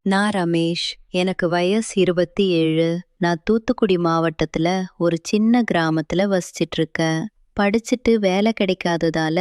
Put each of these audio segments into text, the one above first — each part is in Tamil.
நான் ரமேஷ். எனக்கு வயசு 27. நான் தூத்துக்குடி மாவட்டத்துல ஒரு சின்ன கிராமத்துல வசிச்சிட்டு இருக்கேன். படிச்சுட்டு வேலை கிடைக்காததால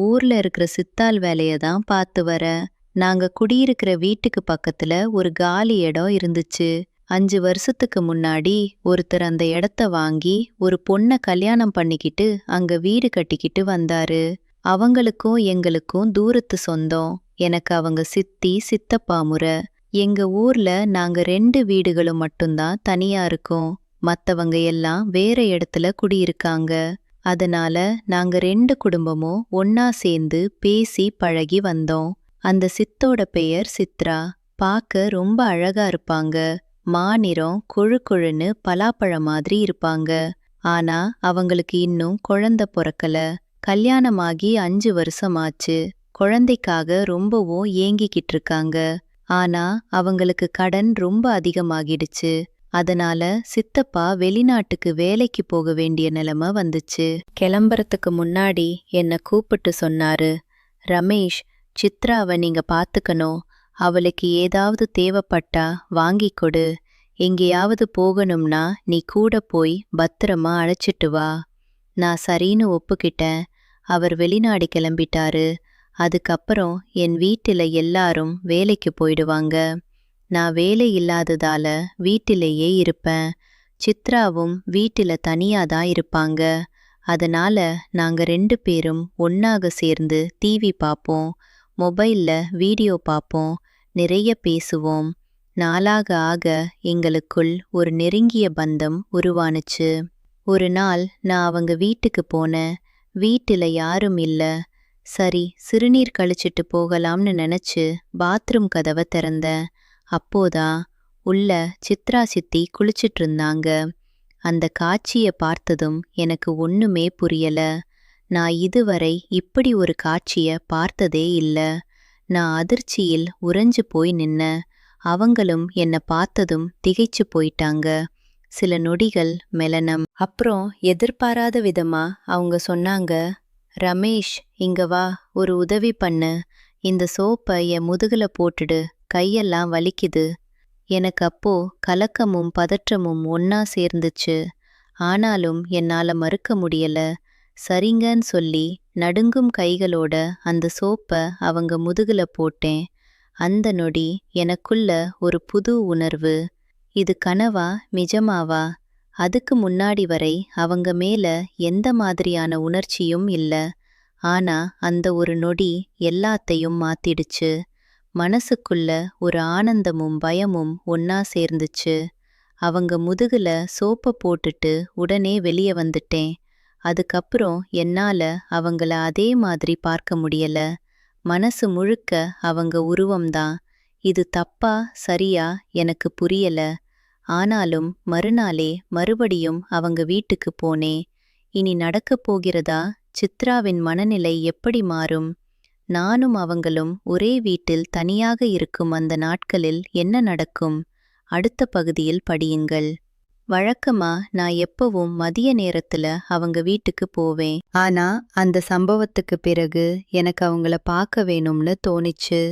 ஊர்ல இருக்கிற சித்தாள் வேலைய தான் பார்த்து வரேன். நாங்க குடியிருக்கிற வீட்டுக்கு பக்கத்துல ஒரு காலி இடம் இருந்துச்சு. 5 வருஷத்துக்கு முன்னாடி ஒருத்தர் அந்த இடத்த வாங்கி ஒரு பொண்ண கல்யாணம் பண்ணிக்கிட்டு அங்க வீடு கட்டிக்கிட்டு வந்தாரு. அவங்களுக்கும் எங்களுக்கும் தூரத்து சொந்தம். எனக்கு அவங்க சித்தி சித்தப்பா முறை. எங்க ஊர்ல நாங்க 2 வீடுகளும் மட்டும்தான் தனியா இருக்கோம். மத்தவங்க எல்லாம் வேற இடத்துல குடியிருக்காங்க. அதனால நாங்க 2 குடும்பமும் ஒன்னா சேர்ந்து பேசி பழகி வந்தோம். அந்த சித்தோட பெயர் சித்ரா. பார்க்க ரொம்ப அழகா இருப்பாங்க. மாநிறம் கொழு கொழுன்னு பலாப்பழம் மாதிரி இருப்பாங்க. ஆனா அவங்களுக்கு இன்னும் குழந்தை பிறக்கல. கல்யாணமாகி 5 வருஷம் ஆச்சு. குழந்தைக்காக ரொம்பவும் ஏங்கிக்கிட்டு இருக்காங்க. ஆனா அவங்களுக்கு கடன் ரொம்ப அதிகமாகிடுச்சு. அதனால சித்தப்பா வெளிநாட்டுக்கு வேலைக்கு போக வேண்டிய நிலைமை வந்துச்சு. கிளம்புறதுக்கு முன்னாடி என்னை கூப்பிட்டு சொன்னாரு, ரமேஷ், சித்ராவை நீங்க பாத்துக்கணும். அவளுக்கு ஏதாவது தேவைப்பட்டா வாங்கி கொடு. எங்கேயாவது போகணும்னா நீ கூட போய் பத்திரமா அழைச்சிட்டு வா. நான் சரின்னு ஒப்புக்கிட்டேன். அவர் வெளிநாடு கிளம்பிட்டாரு. அதுக்கப்புறம் என் வீட்டில எல்லாரும் வேலைக்கு போயிடுவாங்க. நான் வேலை இல்லாததால வீட்டிலேயே இருப்பேன். சித்ராவும் வீட்டில தனியா தான் இருப்பாங்க. அதனால நாங்க 2 பேரும் ஒன்னாக சேர்ந்து டிவி பார்ப்போம், மொபைல்ல வீடியோ பார்ப்போம், நிறைய பேசுவோம். நாளாக ஆக எங்களுக்குள் ஒரு நெருங்கிய பந்தம் உருவானுச்சு. ஒரு நாள் நான் அவங்க வீட்டுக்கு போனேன். வீட்டில யாரும் இல்ல. சரி, சிறுநீர் கழிச்சிட்டு போகலாம்னு நினைச்சு பாத்ரூம் கதவை திறந்தேன். அப்போதான் உள்ள சித்ரா சித்தி குளிச்சிட்டு இருந்தாங்க. அந்த காட்சியை பார்த்ததும் எனக்கு ஒண்ணுமே புரியல. நான் இதுவரை இப்படி ஒரு காட்சிய பார்த்ததே இல்ல. நான் அதிர்ச்சியில் உறைஞ்சு போய் நின்னேன். அவங்களும் என்னை பார்த்ததும் திகைச்சு போயிட்டாங்க. சில நொடிகள் மெலனம். அப்புறம் எதிர்பாராத விதமா அவங்க சொன்னாங்க, ரமேஷ், இங்க வா, ஒரு உதவி பண்ணு. இந்த சோப்பை என் முதுகுல போட்டுடு, கையெல்லாம் வலிக்குது. எனக்கு அப்போ கலக்கமும் பதற்றமும் ஒன்னா சேர்ந்துச்சு. ஆனாலும் என்னால மறுக்க முடியல. சரிங்கன்னு சொல்லி நடுங்கும் கைகளோட அந்த சோப்பை அவங்க முதுகுல போட்டேன். அந்த நொடி எனக்குள்ள ஒரு புது உணர்வு. இது கனவா நிஜமாவா? அதுக்கு முன்னாடி வரை அவங்க மேல எந்த மாதிரியான உணர்ச்சியும் இல்ல. ஆனா அந்த ஒரு நொடி எல்லாத்தையும் மாத்திடுச்சு. மனசுக்குள்ள ஒரு ஆனந்தமும் பயமும் ஒன்னா சேர்ந்துச்சு. அவங்க முதுகுல சோப்பை போட்டுட்டு உடனே வெளியே வந்துட்டேன். அதுக்கப்புறம் என்னால அவங்கள அதே மாதிரி பார்க்க முடியல. மனசு முழுக்க அவங்க உருவம்தான். இது தப்பா சரியா எனக்கு புரியல. ஆனாலும் மறுநாளே மறுபடியும் அவங்க வீட்டுக்கு போனேன். இனி நடக்கப் போகிறதா? சித்ராவின் மனநிலை எப்படி மாறும்? நானும் அவங்களும் ஒரே வீட்டில் தனியாக இருக்கும் அந்த நாட்களில் என்ன நடக்கும்? அடுத்த பகுதியில் படியுங்கள். வழக்கமா நான் எப்பவும் மதிய நேரத்துல அவங்க வீட்டுக்கு போவேன். ஆனா அந்த சம்பவத்துக்கு பிறகு எனக்கு அவங்கள பார்க்க வேணும்னு தோணிச்சு.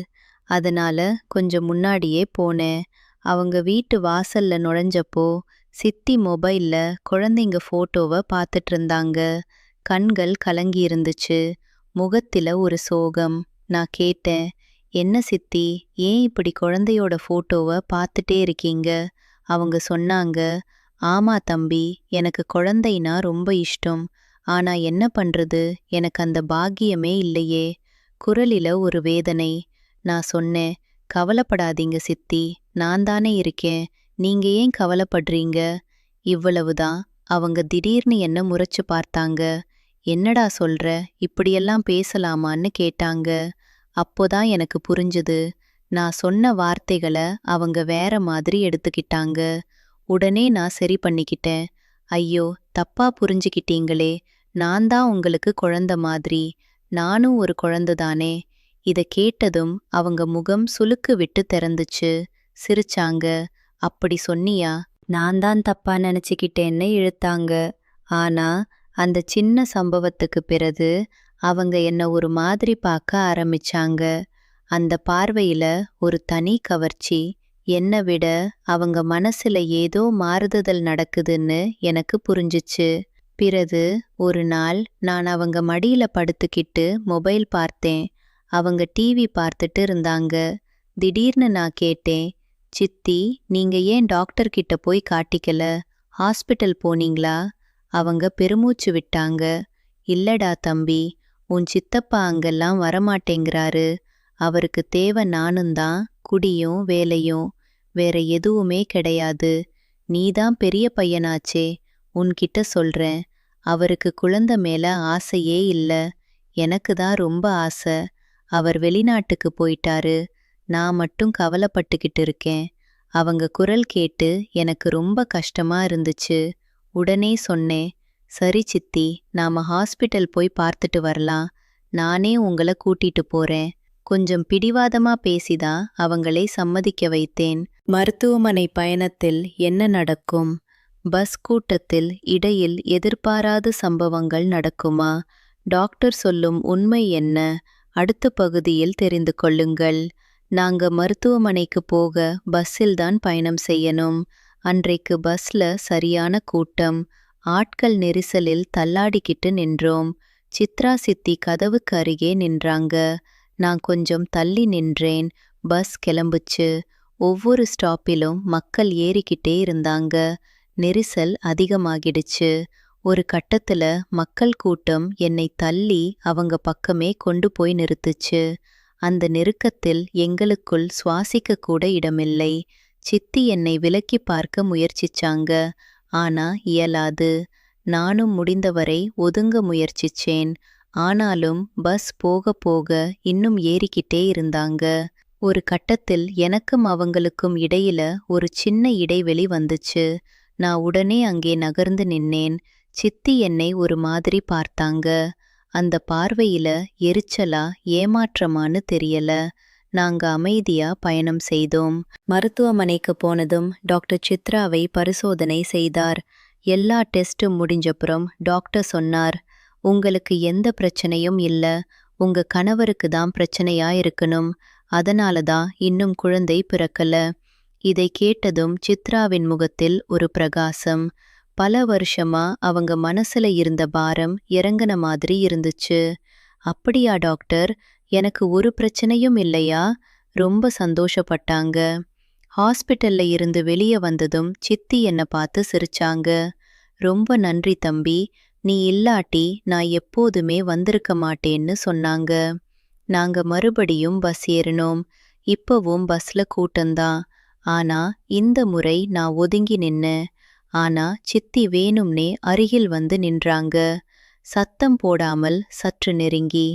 அதனால கொஞ்சம் முன்னாடியே போனேன். அவங்க வீட்டு வாசல்ல நுழைஞ்சப்போ சித்தி மொபைல்ல குழந்தைங்க போட்டோவை பார்த்துட்டு இருந்தாங்க. கண்கள் கலங்கி இருந்துச்சு. முகத்தில ஒரு சோகம். நான் கேட்டேன், என்ன சித்தி, ஏன் இப்படி குழந்தையோட போட்டோவை பார்த்துட்டே இருக்கீங்க? அவங்க சொன்னாங்க, ஆமா தம்பி, எனக்கு குழந்தைனா ரொம்ப இஷ்டம். ஆனா என்ன பண்றது, எனக்கு அந்த பாக்கியமே இல்லையே. குரலில ஒரு வேதனை. நான் சொன்னேன், கவலைப்படாதீங்க சித்தி, நான் தானே இருக்கேன். நீங்க ஏன் கவலைப்படுறீங்க? இவ்வளவுதான். அவங்க திடீர்னு என்ன முறைச்சு பார்த்தாங்க. என்னடா சொல்ற, இப்படியெல்லாம் பேசலாமான்னு கேட்டாங்க. அப்போதான் எனக்கு புரிஞ்சுது. நான் சொன்ன வார்த்தைகளை அவங்க வேற மாதிரி எடுத்துக்கிட்டாங்க. உடனே நான் சரி பண்ணிக்கிட்டேன். ஐயோ, தப்பா புரிஞ்சுக்கிட்டீங்களே. நான் தான் உங்களுக்கு குழந்தை மாதிரி. நானும் ஒரு குழந்தை தானே. இத கேட்டதும் அவங்க முகம் சுளுக்கு விட்டு திறந்துச்சு. சிரிச்சாங்க. அப்படி சொன்னியா? நான் தான் தப்பா நினைச்சுக்கிட்டேன்னு இழுத்தாங்க. ஆனா அந்த சின்ன சம்பவத்துக்கு பிறகு அவங்க என்ன ஒரு மாதிரி பார்க்க ஆரம்பிச்சாங்க. அந்த பார்வையில ஒரு தனி கவர்ச்சி. என்னை விட அவங்க மனசுல ஏதோ மாறுதல் நடக்குதுன்னு எனக்கு புரிஞ்சுச்சு. பிறகு ஒரு நாள் நான் அவங்க மடியில படுத்துக்கிட்டு மொபைல் பார்த்தேன். அவங்க டிவி பார்த்துட்டு இருந்தாங்க. திடீர்னு நான் கேட்டேன், சித்தி, நீங்க ஏன் டாக்டர் கிட்ட போய் காட்டிக்கல? ஹாஸ்பிட்டல் போனீங்களா? அவங்க பெருமூச்சு விட்டாங்க. இல்லடா தம்பி, உன் சித்தப்பா அங்கெல்லாம் வரமாட்டேங்கிறாரு. அவருக்கு தேவை நானும்தான், குடியும் வேலையும். வேற எதுவுமே கிடையாது. நீதான் பெரிய பையனாச்சே, உன்கிட்ட சொல்றேன். அவருக்கு குழந்தை மேல ஆசையே இல்ல. எனக்கு தான் ரொம்ப ஆசை. அவர் வெளிநாட்டுக்கு போயிட்டாரு. நான் மட்டும் கவலைப்பட்டுக்கிட்டு இருக்கேன். அவங்க குரல் கேட்டு எனக்கு ரொம்ப கஷ்டமா இருந்துச்சு. உடனே சொன்னேன், சரி சித்தி, நாம ஹாஸ்பிட்டல் போய் பார்த்துட்டு வரலாம். நானே உங்களை கூட்டிட்டு போறேன். கொஞ்சம் பிடிவாதமா பேசிதான் அவங்களை சம்மதிக்க வைத்தேன். மருத்துவமனை பயணத்தில் என்ன நடக்கும்? பஸ் கூட்டத்தில் இடையில் எதிர்பாராத சம்பவங்கள் நடக்குமா? டாக்டர் சொல்லும் உண்மை என்ன? அடுத்த பகுதியில் தெரிந்து கொள்ளுங்கள். நாங்க மருத்துவமனைக்கு போக பஸ்ஸில் தான் பயணம் செய்யணும். அன்றைக்கு பஸ்ல சரியான கூட்டம். ஆட்கள் நெரிசலில் தள்ளாடிக்கிட்டு நின்றோம். சித்ரா சித்தி கதவுக்கு அருகே நின்றாங்க. நான் கொஞ்சம் தள்ளி நின்றேன். பஸ் கிளம்புச்சு. ஒவ்வொரு ஸ்டாப்பிலும் மக்கள் ஏறிக்கிட்டே இருந்தாங்க. நெரிசல் அதிகமாகிடுச்சு. ஒரு கட்டத்துல மக்கள் கூட்டம் என்னை தள்ளி அவங்க பக்கமே கொண்டு போய் நிறுத்துச்சு. அந்த நெருக்கத்தில் எங்களுக்குள் சுவாசிக்க கூட இடமில்லை. சித்தி என்னை விலக்கி பார்க்க முயற்சிச்சாங்க. ஆனா இயலாது. நானும் முடிந்தவரை ஒதுங்க முயற்சிச்சேன். ஆனாலும் பஸ் போக போக இன்னும் ஏறிக்கிட்டே இருந்தாங்க. ஒரு கட்டத்தில் எனக்கும் அவங்களுக்கும் இடையில ஒரு சின்ன இடைவெளி வந்துச்சு. நான் உடனே அங்கே நகர்ந்து நின்னேன். சித்தி என்னை ஒரு மாதிரி பார்த்தாங்க. அந்த பார்வையில எரிச்சலா ஏமாற்றமான்னு தெரியல. நாங்க அமைதியா பயணம் செய்தோம். மருத்துவமனைக்கு போனதும் டாக்டர் சித்ராவை பரிசோதனை செய்தார். எல்லா டெஸ்டும் முடிஞ்சப்புறம் டாக்டர் சொன்னார், உங்களுக்கு எந்த பிரச்சனையும் இல்ல. உங்க கணவருக்கு தான் பிரச்சனையா இருக்கணும். அதனால தான் இன்னும் குழந்தை பிறக்கல. இதை கேட்டதும் சித்ராவின் முகத்தில் ஒரு பிரகாசம். பல வருஷமா அவங்க மனசுல இருந்த பாரம் இறங்கின மாதிரி இருந்துச்சு. அப்படியா டாக்டர், எனக்கு ஒரு பிரச்சனையும் இல்லையா? ரொம்ப சந்தோஷப்பட்டாங்க. ஹாஸ்பிட்டல்ல இருந்து வெளியே வந்ததும் சித்தி என்னை பார்த்து சிரிச்சாங்க. ரொம்ப நன்றி தம்பி, நீ இல்லாட்டி நான் எப்போதுமே வந்திருக்க மாட்டேன்னு சொன்னாங்க. நாங்க மறுபடியும் பஸ் ஏறினோம். இப்பவும் பஸ்ல கூட்டம்தான். ஆனா இந்த முறை நான் ஒதுங்கி நின்னேன். ஆனா சித்தி வேணும்னே அருகில் வந்து நின்றாங்க. சத்தம் போடாமல் சற்று நெருங்கி.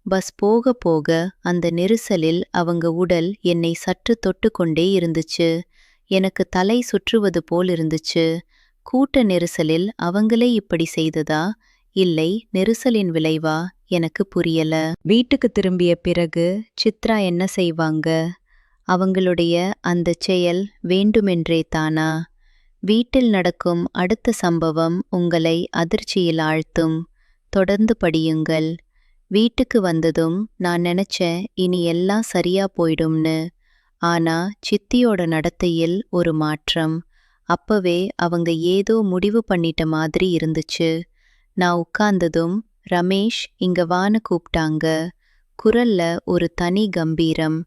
பஸ் போக போக அந்த நெரிசலில் அவங்க உடல் என்னை சற்று தொட்டு கொண்டே இருந்துச்சு. எனக்கு தலை சுற்றுவது போல் இருந்துச்சு. கூட்ட நெரிசலில் அவங்களே இப்படி செய்ததா, இல்லை நெரிசலின் விளைவா? எனக்கு புரியல. வீட்டுக்கு திரும்பிய பிறகு சித்ரா என்ன செய்வாங்க? அவங்களுடைய அந்த செயல் வேண்டுமென்றே தானா? வீட்டில் நடக்கும் அடுத்த சம்பவம் உங்களை அதிர்ச்சியில் ஆழ்த்தும். தொடர்ந்து படியுங்கள். வீட்டுக்கு வந்ததும் நான் நினைச்சேன் இனி எல்லாம் சரியா போயிடும்னு. ஆனா சித்தியோட நடத்தையில் ஒரு மாற்றம். அப்பவே அவங்க ஏதோ முடிவு பண்ணிட்ட மாதிரி இருந்துச்சு. நான் உட்கார்ந்ததும் ரமேஷ் இங்க வான்னு கூப்பிட்டாங்க. குரல்ல ஒரு தனி கம்பீரம்.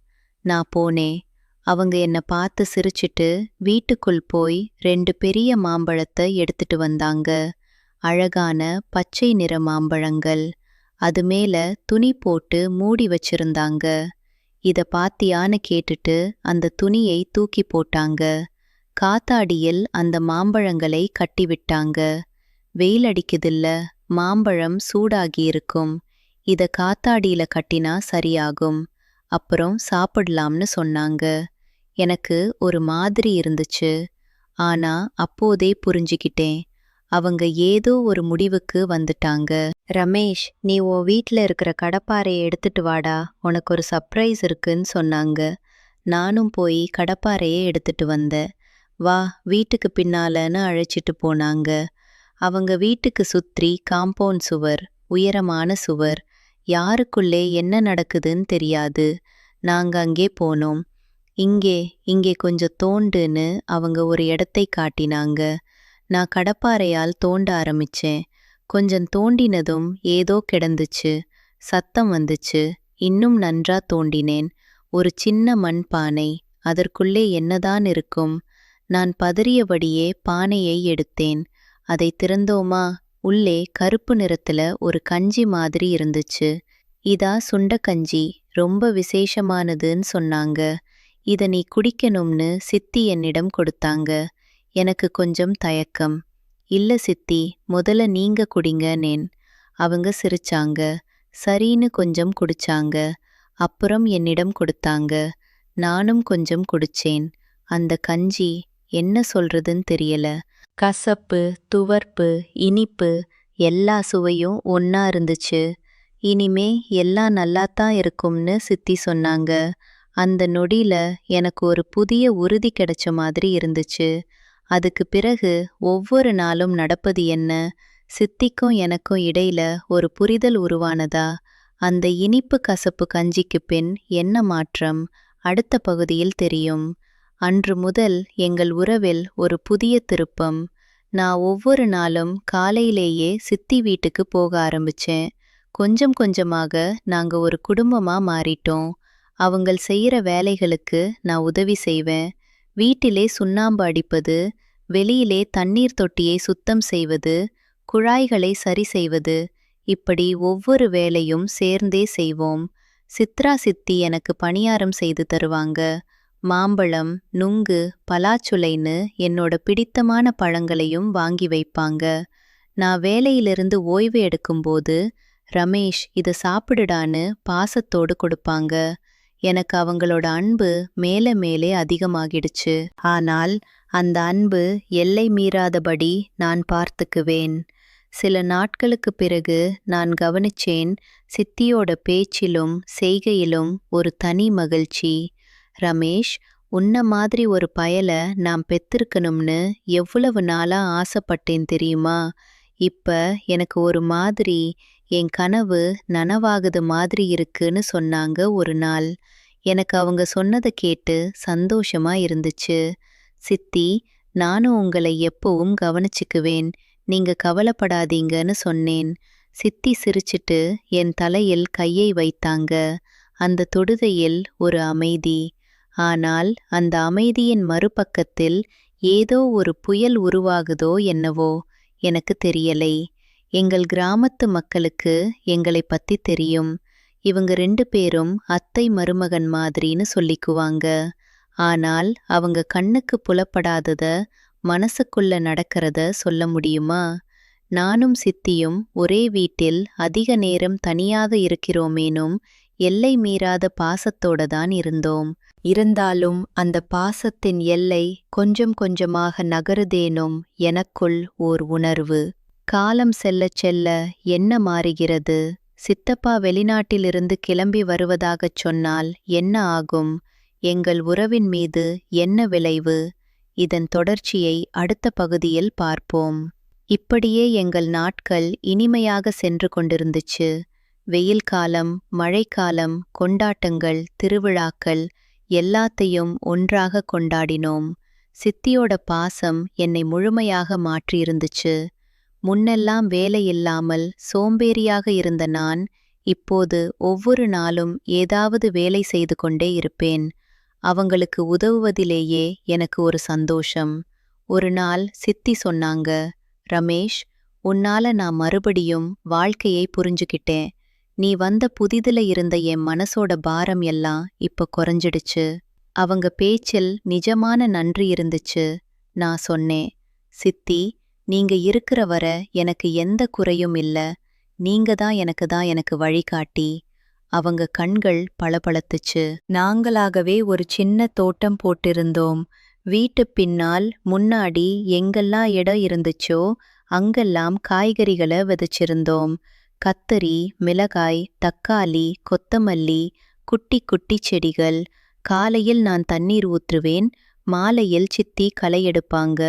நான் போனேன். அவங்க என்னை பார்த்து சிரிச்சிட்டு வீட்டுக்குள் போய் 2 பெரிய மாம்பழத்தை எடுத்துட்டு வந்தாங்க. அழகான பச்சை நிற மாம்பழங்கள். அது மேல துணி போட்டு மூடி வச்சிருந்தாங்க. இத பாத்தியான்னு கேட்டுட்டு அந்த துணியை தூக்கி போட்டாங்க. காத்தாடியில் அந்த மாம்பழங்களை கட்டிவிட்டாங்க. வெயில் அடிக்குதில்ல, மாம்பழம் சூடாகி இருக்கும். இத காத்தாடியில கட்டினா சரியாகும். அப்புறம் சாப்பிடலாம்னு சொன்னாங்க. எனக்கு ஒரு மாதிரி இருந்துச்சு. ஆனா அப்போதே புரிஞ்சுக்கிட்டேன். அவங்க ஏதோ ஒரு முடிவுக்கு வந்துட்டாங்க. ரமேஷ், நீ உன் வீட்ல இருக்கிற கடப்பாரையை எடுத்துட்டு வாடா, உனக்கு ஒரு சர்ப்ரைஸ் இருக்குன்னு சொன்னாங்க. நானும் போய் கடப்பாரையை எடுத்துட்டு வந்தேன். வா, வீட்டுக்கு பின்னாலன்னு அழைச்சிட்டு போனாங்க. அவங்க வீட்டுக்கு சுற்றி காம்பவுண்ட் சுவர், உயரமான சுவர். யாருக்குள்ளே என்ன நடக்குதுன்னு தெரியாது. நாங்க அங்கே போனோம். இங்கே இங்கே கொஞ்சம் தோண்டுன்னு அவங்க ஒரு இடத்தை காட்டினாங்க. நான் கடப்பாரையால் தோண்ட ஆரம்பிச்சேன். கொஞ்சம் தோண்டினதும் ஏதோ கிடந்துச்சு. சத்தம் வந்துச்சு. இன்னும் நன்றா தோண்டினேன். ஒரு சின்ன மண் பானை. அதற்குள்ளே என்னதான் இருக்கும்? நான் பதறியபடியே பானையை எடுத்தேன். அதை திறந்தோமா, உள்ளே கருப்பு நிறத்துல ஒரு கஞ்சி மாதிரி இருந்துச்சு. இதா சுண்டக்கஞ்சி, ரொம்ப விசேஷமானதுன்னு சொன்னாங்க. இத நீ குடிக்கணும்னு சித்தி என்னிடம் கொடுத்தாங்க. எனக்கு கொஞ்சம் தயக்கம். இல்ல சித்தி, முதல்ல நீங்க குடிங்கனேன். அவங்க சிரிச்சாங்க. சரின்னு கொஞ்சம் குடிச்சாங்க. அப்புறம் என்னிடம் கொடுத்தாங்க. நானும் கொஞ்சம் குடிச்சேன். அந்த கஞ்சி என்ன சொல்றதுன்னு தெரியல. கசப்பு, துவர்ப்பு, இனிப்பு எல்லா சுவையும் ஒண்ணா இருந்துச்சு. இனிமே எல்லாம் நல்லாத்தான் இருக்கும்னு சித்தி சொன்னாங்க. அந்த நொடியில எனக்கு ஒரு புதிய உறுதி கிடைச்ச மாதிரி இருந்துச்சு. அதுக்கு பிறகு ஒவ்வொரு நாளும் நடப்பது என்ன? சித்திக்கும் எனக்கும் இடையில ஒரு புரிதல் உருவானதா? அந்த இனிப்பு கசப்பு கஞ்சிக்கு பின் என்ன மாற்றம்? அடுத்த பகுதியில் தெரியும். அன்று முதல் எங்கள் உறவில் ஒரு புதிய திருப்பம். நான் ஒவ்வொரு நாளும் காலையிலேயே சித்தி வீட்டுக்கு போக ஆரம்பிச்சேன். கொஞ்சம் கொஞ்சமாக நாங்க ஒரு குடும்பமா மாறிட்டோம். அவங்கள் செய்யற வேலைகளுக்கு நான் உதவி செய்வேன். வீட்டிலே சுண்ணாம்பு அடிப்பது, வெளியிலே தண்ணீர் தொட்டியை சுத்தம் செய்வது, குழாய்களை சரி செய்வது, இப்படி ஒவ்வொரு வேலையும் சேர்ந்தே செய்வோம். சித்ரா சித்தி எனக்கு பணியாரம் செய்து தருவாங்க. மாம்பழம், நுங்கு, பலாச்சுளைன்னு என்னோட பிடித்தமான பழங்களையும் வாங்கி வைப்பாங்க. நான் வேலையிலிருந்து ஓய்வு எடுக்கும்போது, ரமேஷ் இத சாப்பிடுடான்னு பாசத்தோடு கொடுப்பாங்க. எனக்கு அவங்களோட அன்பு மேலே மேலே அதிகமாகிடுச்சு. ஆனால் அந்த அன்பு எல்லை மீறாதபடி நான் பார்த்துக்குவேன். சில நாட்களுக்கு பிறகு நான் கவனிச்சேன், சித்தியோட பேச்சிலும் செய்கையிலும் ஒரு தனி மகிழ்ச்சி. ரமேஷ், உன்ன மாதிரி ஒரு பயல நான் பெத்திருக்கணும்னு எவ்வளவு நாளா ஆசைப்பட்டேன் தெரியுமா? இப்ப எனக்கு ஒரு மாதிரி என் கனவு நனவாகுது மாதிரி இருக்குன்னு சொன்னாங்க ஒரு நாள். எனக்கு அவங்க சொன்னத கேட்டு சந்தோஷமா இருந்துச்சு. சித்தி, நானும் உங்களை எப்பவும் கவனிச்சுக்குவேன். நீங்க கவலைப்படாதீங்கன்னு சொன்னேன். சித்தி சிரிச்சிட்டு என் தலையில் கையை வைத்தாங்க. அந்த தொடுதையில் ஒரு அமைதி. ஆனால் அந்த அமைதியின் மறுபக்கத்தில் ஏதோ ஒரு புயல் உருவாகுதோ என்னவோ, எனக்கு தெரியலை. எங்கள் கிராமத்து மக்களுக்கு எங்களை பத்தி தெரியும். இவங்க 2 பேரும் அத்தை மருமகன் மாதிரின்னு சொல்லிக்குவாங்க. ஆனால் அவங்க கண்ணுக்கு புலப்படாதத, மனசுக்குள்ள நடக்கிறத சொல்ல முடியுமா? நானும் சித்தியும் ஒரே வீட்டில் அதிக நேரம் தனியாக இருக்கிறோமேனும் எல்லை மீறாத பாசத்தோட தான் இருந்தோம். இருந்தாலும் அந்த பாசத்தின் எல்லை கொஞ்சம் கொஞ்சமாக நகருதேனும் எனக்குள் ஓர் உணர்வு. காலம் செல்லச் செல்ல என்ன மாறுகிறது? சித்தப்பா வெளிநாட்டிலிருந்து கிளம்பி வருவதாகச் சொன்னால் என்ன ஆகும்? எங்கள் உறவின் மீது என்ன விளைவு? இதன் தொடர்ச்சியை அடுத்த பகுதியில் பார்ப்போம். இப்படியே எங்கள் நாட்கள் இனிமையாக சென்று கொண்டிருந்துச்சு. வெயில் காலம், மழைக்காலம், கொண்டாட்டங்கள், திருவிழாக்கள் எல்லாத்தையும் ஒன்றாக கொண்டாடினோம். சித்தியோட பாசம் என்னை முழுமையாக மாற்றியிருந்துச்சு. முன்னெல்லாம் வேலையில்லாமல் சோம்பேறியாக இருந்த நான் இப்போது ஒவ்வொரு நாளும் ஏதாவது வேலை செய்து கொண்டே இருப்பேன். அவங்களுக்கு உதவுவதிலேயே எனக்கு ஒரு சந்தோஷம். ஒரு நாள் சித்தி சொன்னாங்க, ரமேஷ், உன்னால நான் மறுபடியும் வாழ்க்கையை புரிஞ்சுக்கிட்டேன். நீ வந்த புதிதுல இருந்த என் மனசோட பாரம் எல்லாம் இப்ப குறைஞ்சிடுச்சு. அவங்க பேச்சில் நிஜமான நன்றி இருந்துச்சு. நான் சொன்னேன், சித்தி, நீங்க இருக்கிற வர எனக்கு எந்த குறையும் இல்ல. நீங்க தான் எனக்கு வழிகாட்டி. அவங்க கண்கள் பளபளத்துச்சு. நாங்களாகவே ஒரு சின்ன தோட்டம் போட்டிருந்தோம். வீட்டு பின்னால் முன்னாடி எங்கெல்லாம் இடம் இருந்துச்சோ அங்கெல்லாம் காய்கறிகளை விதைச்சிருந்தோம். கத்தரி, மிளகாய், தக்காளி, கொத்தமல்லி, குட்டி குட்டி செடிகள். காலையில் நான் தண்ணீர் ஊற்றுவேன், மாலையில் சித்தி களை எடுப்பாங்க.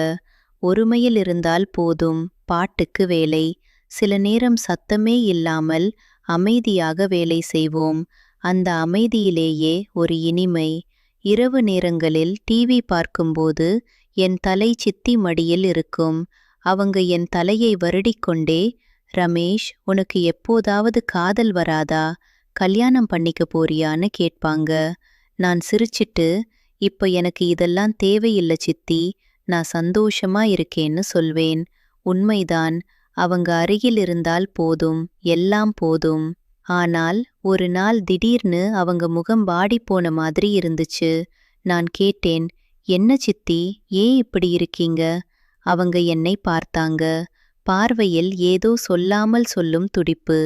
ஒருமையில் இருந்தால் போதும், பாட்டுக்கு வேலை. சில நேரம் சத்தமே இல்லாமல் அமைதியாக வேலை செய்வோம். அந்த அமைதியிலேயே ஒரு இனிமை. இரவு நேரங்களில் டிவி பார்க்கும்போது என் தலை சித்தி மடியில் இருக்கும். அவங்க என் தலையை வருடிக்கொண்டே, ரமேஷ், உனக்கு எப்போதாவது காதல் வராதா, கல்யாணம் பண்ணிக்க போறியான்னு கேட்பாங்க. நான் சிரிச்சிட்டு, இப்ப எனக்கு இதெல்லாம் தேவையில்ல சித்தி, நான் சந்தோஷமா இருக்கேன்னு சொல்வேன். உண்மைதான், அவங்க அருகில் இருந்தால் போதும், எல்லாம் போதும். ஆனால் ஒரு நாள் திடீர்னு அவங்க முகம் வாடிப்போன மாதிரி இருந்துச்சு. நான் கேட்டேன், என்ன சித்தி, ஏன் இப்படி இருக்கீங்க? அவங்க என்னை பார்த்தாங்க. பார்வையில் ஏதோ சொல்லாமல் சொல்லும் துடிப்பு.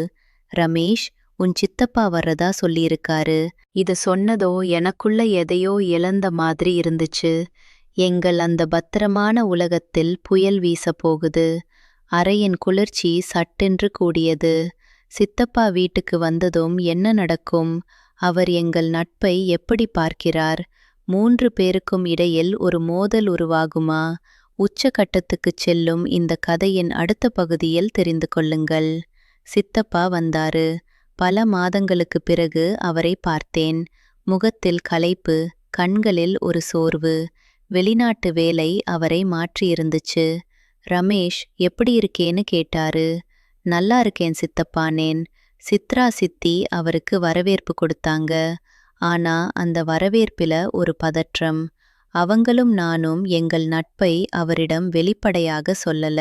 ரமேஷ், உன் சித்தப்பா வர்றதா சொல்லியிருக்காரு. இத சொன்னதோ எனக்குள்ள எதையோ இழந்த மாதிரி இருந்துச்சு. எங்கள் அந்த பத்திரமான உலகத்தில் புயல் வீசப் போகுது. அறையின் குளிர்ச்சி சட்டென்று கூடியது. சித்தப்பா வீட்டுக்கு வந்ததும் என்ன நடக்கும்? அவர் எங்கள் நட்பை எப்படி பார்க்கிறார்? 3 பேருக்கும் இடையில் ஒரு மோதல் உருவாகுமா? உச்சகட்டத்துக்குச் செல்லும் இந்த கதையின் அடுத்த பகுதியில் தெரிந்து கொள்ளுங்கள். சித்தப்பா வந்தாரு. பல மாதங்களுக்குப் பிறகு அவரை பார்த்தேன். முகத்தில் களைப்பு, கண்களில் ஒரு சோர்வு. வெளிநாட்டு வேலை அவரை மாற்றியிருந்துச்சு. ரமேஷ், எப்படி இருக்கேன்னு கேட்டாரு. நல்லா இருக்கேன் சித்தப்பானேன். சித்ரா சித்தி அவருக்கு வரவேற்பு கொடுத்தாங்க. ஆனா அந்த வரவேற்பில ஒரு பதற்றம். அவங்களும் நானும் எங்கள் நட்பை அவரிடம் வெளிப்படையாக சொல்லல.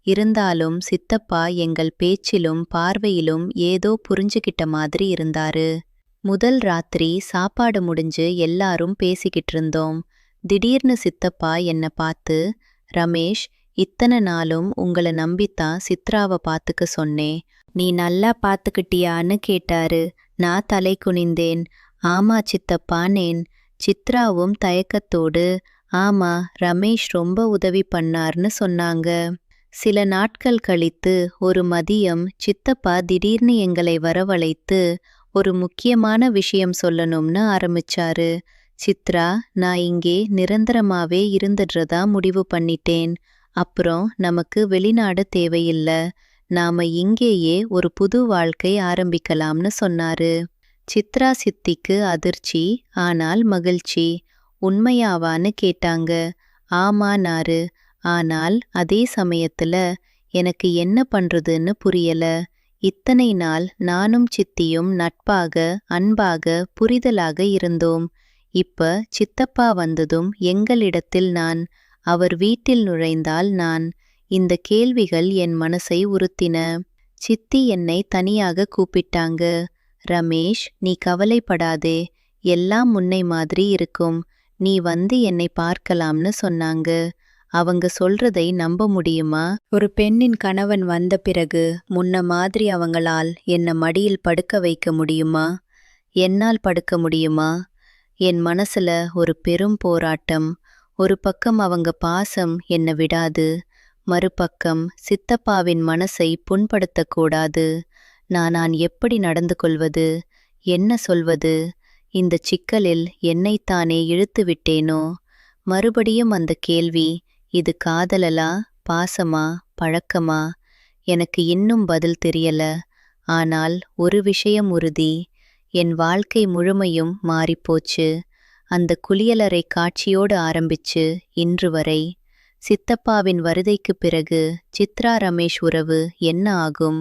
இருந்தாலும் சித்தப்பா எங்கள் பேச்சிலும் பார்வையிலும் ஏதோ புரிஞ்சுகிட்ட மாதிரி இருந்தாரு. முதல் ராத்திரி சாப்பாடு முடிஞ்சு எல்லாரும் பேசிக்கிட்டு இருந்தோம். திடீர்னு சித்தப்பா என்ன பார்த்து, ரமேஷ், இத்தனை நாளும் உங்களை நம்பித்தான் சித்ராவை பார்த்துக்க சொன்னேன். நீ நல்லா பார்த்துக்கிட்டியான்னு கேட்டாரு. நான் தலை குனிந்தேன். ஆமா சித்தப்பானேன். சித்ராவும் தயக்கத்தோடு, ஆமா, ரமேஷ் ரொம்ப உதவி பண்ணார்னு சொன்னாங்க. சில நாட்கள் கழித்து ஒரு மதியம் சித்தப்பா திடீர்னு எங்களை வரவழைத்து ஒரு முக்கியமான விஷயம் சொல்லணும்னு ஆரம்பிச்சாரு. சித்ரா, நான் இங்கே நிரந்தரமாவே இருந்துடுறதா முடிவு பண்ணிட்டேன். அப்புறம் நமக்கு வெளிநாடு தேவையில்ல. நாம இங்கேயே ஒரு புது வாழ்க்கை ஆரம்பிக்கலாம்னு சொன்னாரு. சித்ரா சித்திக்கு அதிர்ச்சி, ஆனால் மகிழ்ச்சி. உண்மையாவான்னு கேட்டாங்க. ஆமானாரு. ஆனால் அதே சமயத்துல எனக்கு என்ன பண்றதுன்னு புரியல. இத்தனை நாள் நானும் சித்தியும் நட்பாக, அன்பாக, புரிதலாக இருந்தோம். இப்ப சித்தப்பா வந்ததும் எங்களிடத்தில் நான், அவர் வீட்டில் நுழைந்தால் நான். இந்த கேள்விகள் என் மனசை உறுத்தின. சித்தி என்னை தனியாக கூப்பிட்டாங்க. ரமேஷ், நீ கவலைப்படாதே, எல்லாம் முன்னை மாதிரி இருக்கும். நீ வந்து என்னை பார்க்கலாம்னு சொன்னாங்க. அவங்க சொல்றதை நம்ப முடியுமா? ஒரு பெண்ணின் கணவன் வந்த பிறகு முன்ன மாதிரி அவங்களால் என்னை மடியில் படுக்க வைக்க முடியுமா? என்னால் படுக்க முடியுமா? என் மனசுல ஒரு பெரும் போராட்டம். ஒரு பக்கம் அவங்க பாசம் என்னை விடாது. மறுபக்கம் சித்தப்பாவின் மனசை புண்படுத்தக்கூடாது. நான் எப்படி நடந்து கொள்வது? என்ன சொல்வது? இந்த சிக்கலில் என்னைத்தானே இழுத்து விட்டேனோ? மறுபடியும் அந்த கேள்வி, இது காதலலா, பாசமா, பழக்கமா? எனக்கு இன்னும் பதில் தெரியல. ஆனால் ஒரு விஷயம் உறுதி, என் வாழ்க்கை முழுமையும் மாறிப்போச்சு. அந்த குளியலறை காட்சியோடு ஆரம்பிச்சு இன்று வரை. சித்தப்பாவின் வருகைக்குப் பிறகு சித்ரா ரமேஷ் உறவு என்ன ஆகும்?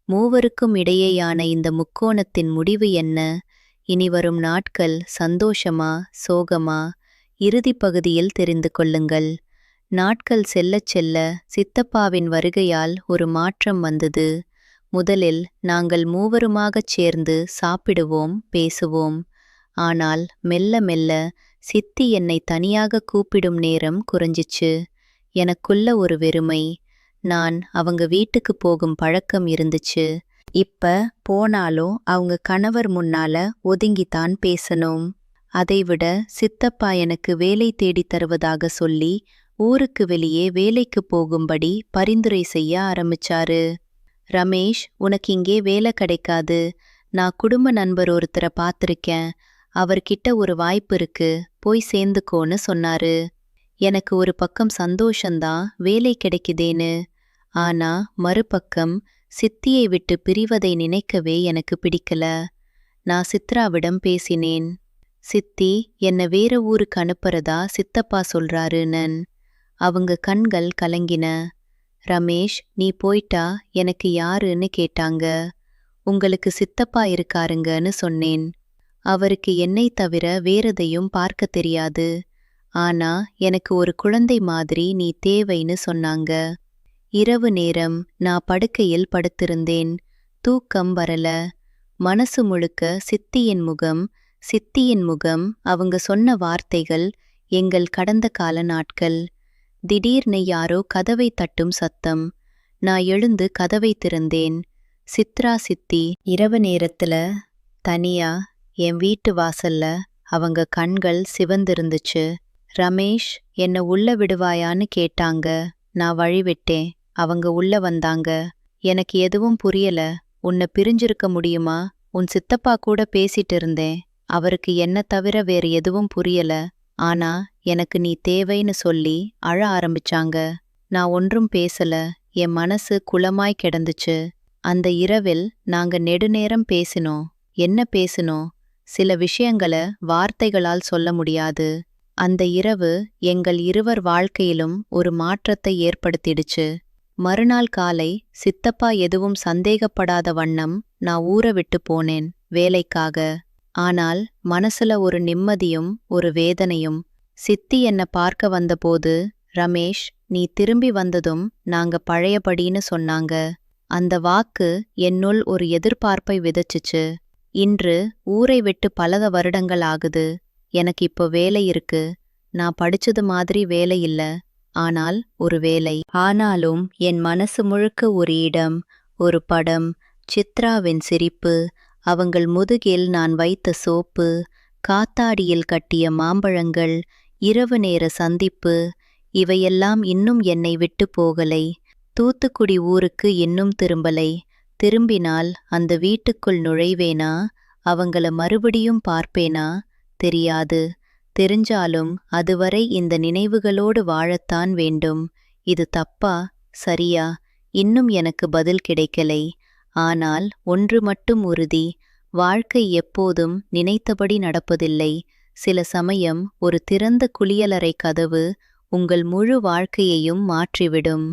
மூவருக்கும் இடையேயான இந்த முக்கோணத்தின் முடிவு என்ன? இனிவரும் நாட்கள் சந்தோஷமா, சோகமா? இறுதிப் பகுதியில் தெரிந்து கொள்ளுங்கள். நாட்கள் செல்லச் செல்ல சித்தப்பாவின் வருகையால் ஒரு மாற்றம் வந்தது. முதலில் நாங்கள் மூவருமாகச் சேர்ந்து சாப்பிடுவோம், பேசுவோம். ஆனால் மெல்ல மெல்ல சித்தி என்னை தனியாக கூப்பிடும் நேரம் குறைஞ்சிச்சு. எனக்குள்ள ஒரு வெறுமை. நான் அவங்க வீட்டுக்கு போகும் பழக்கம் இருந்துச்சு. இப்ப போனாலும் அவங்க கணவர் முன்னால ஒதுங்கித்தான் பேசணும். அதைவிட சித்தப்பா எனக்கு வேலை தேடித் தருவதாக சொல்லி ஊருக்கு வெளியே வேலைக்கு போகும்படி பரிந்துரை செய்ய ஆரம்பிச்சாரு. ரமேஷ், உனக்கு இங்கே வேலை கிடைக்காது. நான் குடும்ப நண்பர் ஒருத்தரை பார்த்திருக்கேன். அவர்கிட்ட ஒரு வாய்ப்பு இருக்கு, போய் சேர்ந்துக்கோன்னு சொன்னாரு. எனக்கு ஒரு பக்கம் சந்தோஷந்தான் வேலை கிடைக்குதேன்னு. ஆனா மறுபக்கம் சித்தியை விட்டு பிரிவதை நினைக்கவே எனக்கு பிடிக்கல. நான் சித்ராவிடம் பேசினேன். சித்தி, என்ன வேற ஊருக்கு அனுப்புறதா சித்தப்பா சொல்றாருன்னன். அவங்க கண்கள் கலங்கின. ரமேஷ், நீ போயிட்டா எனக்கு யாருன்னு கேட்டாங்க. உங்களுக்கு சித்தப்பா இருக்காருங்கன்னு சொன்னேன். அவருக்கு என்னை தவிர வேறெதையும் பார்க்க தெரியாது. ஆனா எனக்கு ஒரு குழந்தை மாதிரி நீ தேவைன்னு சொன்னாங்க. இரவு நேரம் நான் படுக்கையில் படுத்திருந்தேன். தூக்கம் வரல. மனசு முழுக்க சித்தியின் முகம், அவங்க சொன்ன வார்த்தைகள், எங்கள் கடந்த கால நாட்கள். திடீர்னு யாரோ கதவை தட்டும் சத்தம். நான் எழுந்து கதவை திறந்தேன். சித்ரா சித்தி. இரவு நேரத்துல தனியா என் வீட்டு வாசல்ல. அவங்க கண்கள் சிவந்திருந்துச்சு. ரமேஷ், என்ன உள்ள விடுவாயான்னு கேட்டாங்க. நான் வழிவிட்டேன். அவங்க உள்ள வந்தாங்க. எனக்கு எதுவும் புரியல. உன்னை பிரிஞ்சிருக்க முடியுமா? உன் சித்தப்பா கூட பேசிட்டு இருந்தேன். அவருக்கு என்ன தவிர வேறு எதுவும் புரியல. ஆனா எனக்கு நீ தேவைன்னு சொல்லி அழ ஆரம்பிச்சாங்க. நான் ஒன்றும் பேசல. என் மனசு குளமாய் கிடந்துச்சு. அந்த இரவில் நாங்க நெடுநேரம் பேசினோம். என்ன பேசினோம்? சில விஷயங்கள வார்த்தைகளால் சொல்ல முடியாது. அந்த இரவு எங்கள் இருவர் வாழ்க்கையிலும் ஒரு மாற்றத்தை ஏற்படுத்திடுச்சு. மறுநாள் காலை சித்தப்பா எதுவும் சந்தேகப்படாத வண்ணம் நான் ஊரை விட்டு போனேன் வேலைக்காக. ஆனால் மனசுல ஒரு நிம்மதியும் ஒரு வேதனையும். சித்தி என்ன பார்க்க வந்தபோது, ரமேஷ், நீ திரும்பி வந்ததும் நாங்க பழையபடின்னு சொன்னாங்க. அந்த வாக்கு என்னுள் ஒரு எதிர்பார்ப்பை விதைச்சுச்சு. இன்று ஊரை விட்டு பல வருடங்கள் ஆகுது. எனக்கு இப்போ வேலை இருக்கு. நான் படிச்சது மாதிரி வேலை இல்ல. ஆனால் ஒரு வேலை. ஆனாலும் என் மனசு முழுக்க ஒரு இடம், ஒரு படம். சித்ராவின் சிரிப்பு, அவங்கள் முதுகில் நான் வைத்த சோப்பு, காத்தாடியில் கட்டிய மாம்பழங்கள், இரவு நேர சந்திப்பு. இவையெல்லாம் இன்னும் என்னை விட்டு போகலை. தூத்துக்குடி ஊருக்கு இன்னும் திரும்பலை. திரும்பினால் அந்த வீட்டுக்குள் நுழைவேனா? அவங்கள மறுபடியும் பார்ப்பேனா? தெரியாது. தெரிஞ்சாலும் அதுவரை இந்த நினைவுகளோடு வாழத்தான் வேண்டும். இது தப்பா, சரியா? இன்னும் எனக்கு பதில் கிடைக்கலை. ஆனால் ஒன்று மட்டும் உறுதி. வாழ்க்கை எப்போதும் நினைத்தபடி நடப்பதில்லை. சில சமயம் ஒரு திறந்த குளியலறை கதவு உங்கள் முழு வாழ்க்கையையும் மாற்றிவிடும்.